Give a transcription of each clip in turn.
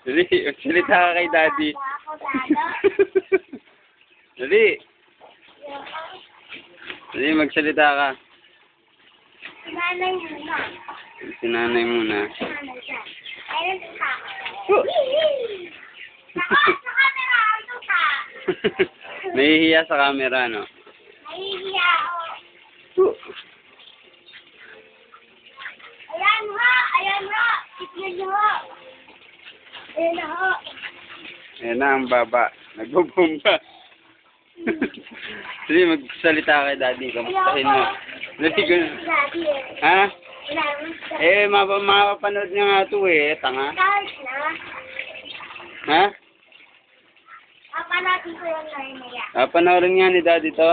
Dali, magsalita ka kay Daddy. Dali. Dali, magsalita ka. Sinanay muna. Sinanay muna. Ayun ka. Sa camera, ano ka? Nahihiya sa camera, no? Nahihiya ako. Ayan ho, ayan ho. Tignan niyo ho. Ayan na ho. Ayan na ang baba. Nagbubumba. Dali, magsalita ka kay Daddy. Kamustahin mo. Dali, gano'n. Ha? Eh, mapapanood niya nga ito eh. Tanga. Kahit na. Ha? Papanoodin ko yung naya. Panoorin nga ni Daddy to.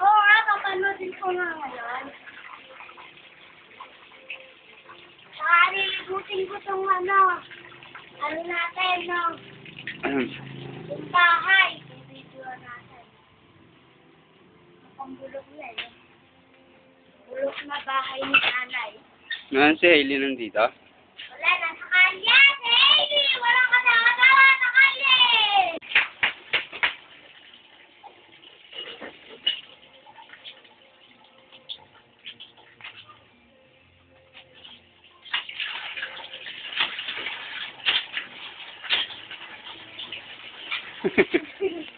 Oo nga, papanoodin ko nga ngayon. Saka nilibutin ko itong ano natin, no? Yung bahay. Yung video natin. Napambulok na eh. Bulok na bahay ni nanay. Ngayon si Hailey nandito? Wala, nasa kalye! Si Hailey! Walang kasama-sama sa kalye!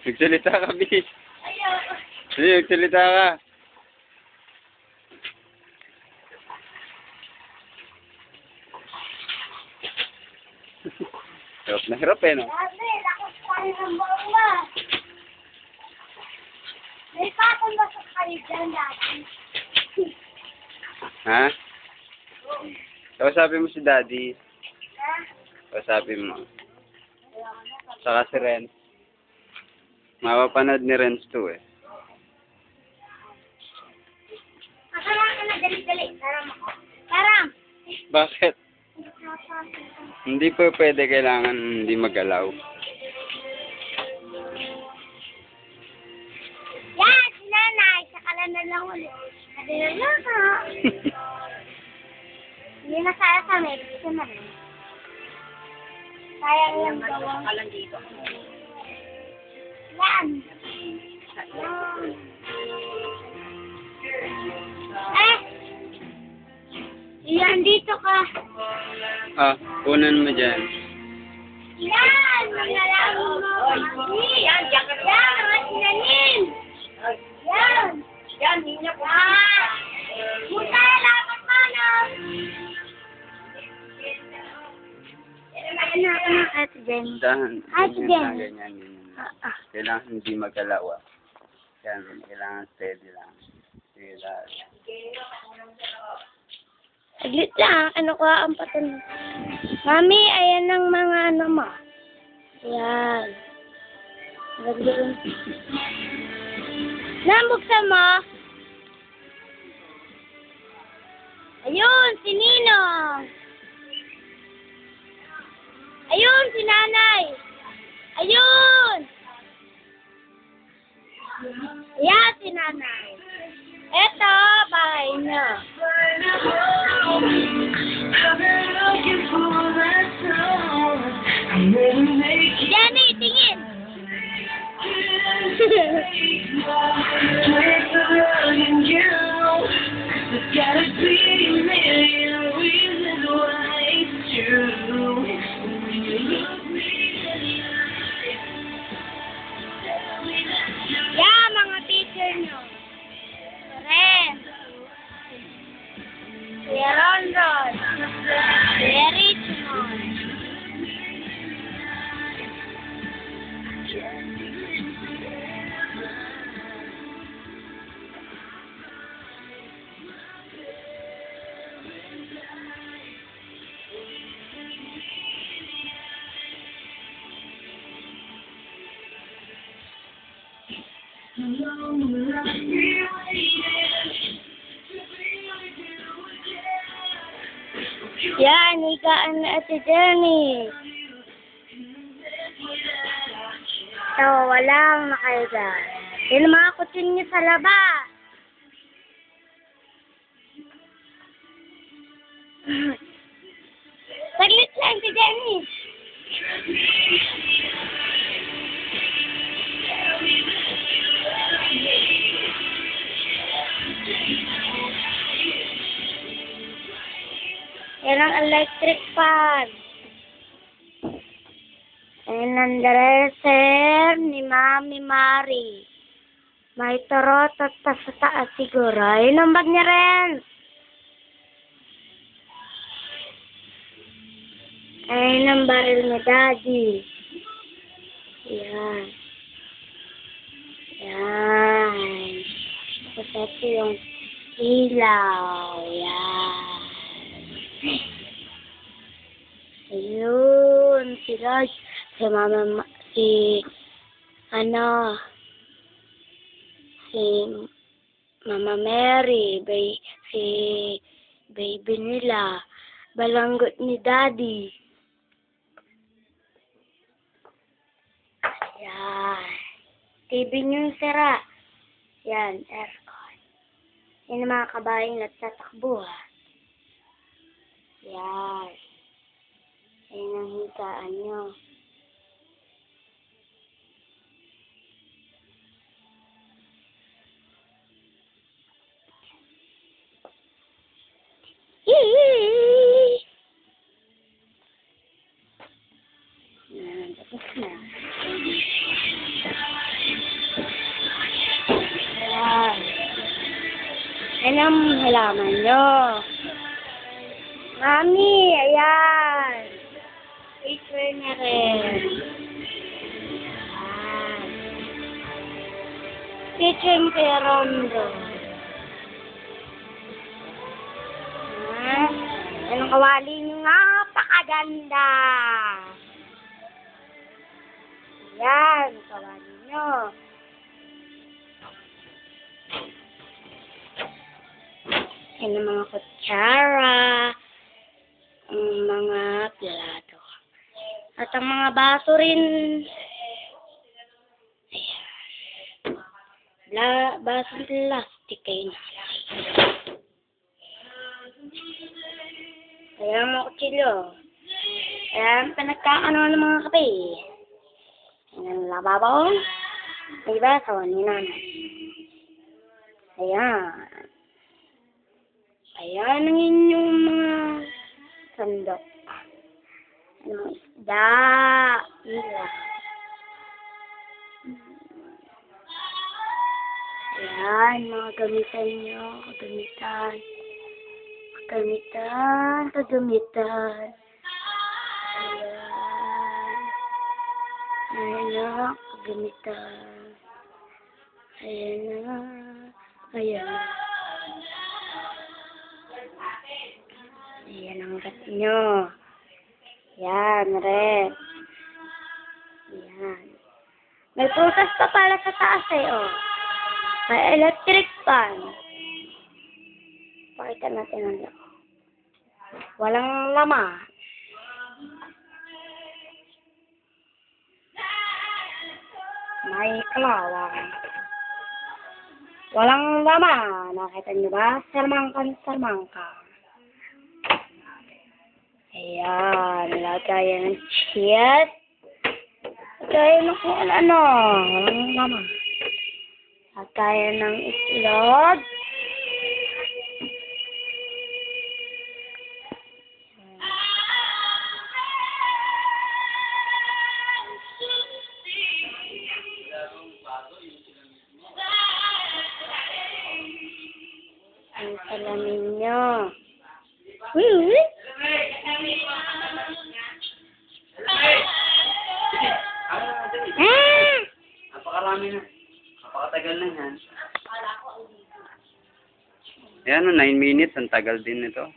Magsalita ka, B. Ayaw. Sige, magsalita ka. Hirap na hirap eh, no? Grabe, lakas tayo ng bomba. May patong ba sa kayo dyan dati? Ha? Kausapin mo si Daddy. Ha? Kausapin mo. Saka si Ren. Mapapanood ni Renz to eh. Masama ka na, dali-dali. Taram ako. Taram! Bakit? Hindi po pwede, kailangan hindi mag-alaw. Yan, si nanay. Sakala na lang ulit. Sabi na lang ha. Hindi na kaya kami. Gusto na rin. Kaya yung gawang. Yan. Yan. Yan, dito ka. Kunan mo dyan. Yan, mangalangin mo. Yan, yan, mga sinanin. Yan. Yan, hindi na po. Punta na lapat pa, no? Ano ako ng Ate Jen? Dahan. Ate Jen. Ganyan. Kailangan hindi mag-alaw. Yan, kailangan steady lang. Sige lang. Aglit lang, ano ko ang patan. Mami, ayan ang mga ano mo. Ayan. Nagdoon. Nambuksan mo. Ayun, si Ninong. Ayun, si Nanay. Ayun. Ayan, si Nanay. Eto, bahay niya. Jenny, tingin. Yeah, mga teacher nyo. Ren. Kuya Ronron. Kuya Richmond. Yan, higaan na Ate Jenny. So, walang nakahiga. Yan ang mga kutin niya sa labas. Chinese. Yan ang electric fan. Ayan ang dresser ni Mami Mari. May tarot at sa taas siguro. Ayun ang bag niya rin. Ayun ang baril ni Daddy. Yan. Yan. Tapos ito yung ilaw. Yan. Ayun. Si George. Si Mama, si Mama Mary, si baby nila, balanggot ni Daddy. Yan. TV niyo sira. Yan, aircon. Yan ang mga kabayang nagtatakbo, ha. Yan. Yan ang higaan nyo. Yan, tapos na. Ayan. Ayan ang halaman nyo. Mami, ayan. Picture niya rin. Ayan. Picture mo kay Rondo. Anong kawali nyo nga? Napakaganda. Yan, kawali nyo. Yan ang mga kutsara, ang mga plato. At ang mga baso rin. Ayan. Baso plastic kayo na. Ayan mga kutsilyo. Ayan, pinagkakano ng mga kape. Ayan, lababaw. Diba, sawan ni nanay. Ayan. Ayan ang inyong mga sandok. Ayan, mga isda. Ila. Ayan, mga gamitan nyo. Kagamitan. Kagamitan. Ayan na, kagamitan. Ayan na. Ayan. Ayan ang rat nyo. Ayan, red. Ayan. May prutas pa pala sa taas oh. May electric fan. Pakita natin ang loob. Walang laman. May kalawang. Walang laman. Nakita niyo ba? Sarmangka. Ayan. Lagayan ng cheese. Lagayan ng kung ano. Walang laman. Lagayan ng itlog. Ang salamin nyo. Napakarami na. Napakatagal na yan. Ayan, 9 minutes. Ang tagal din nito.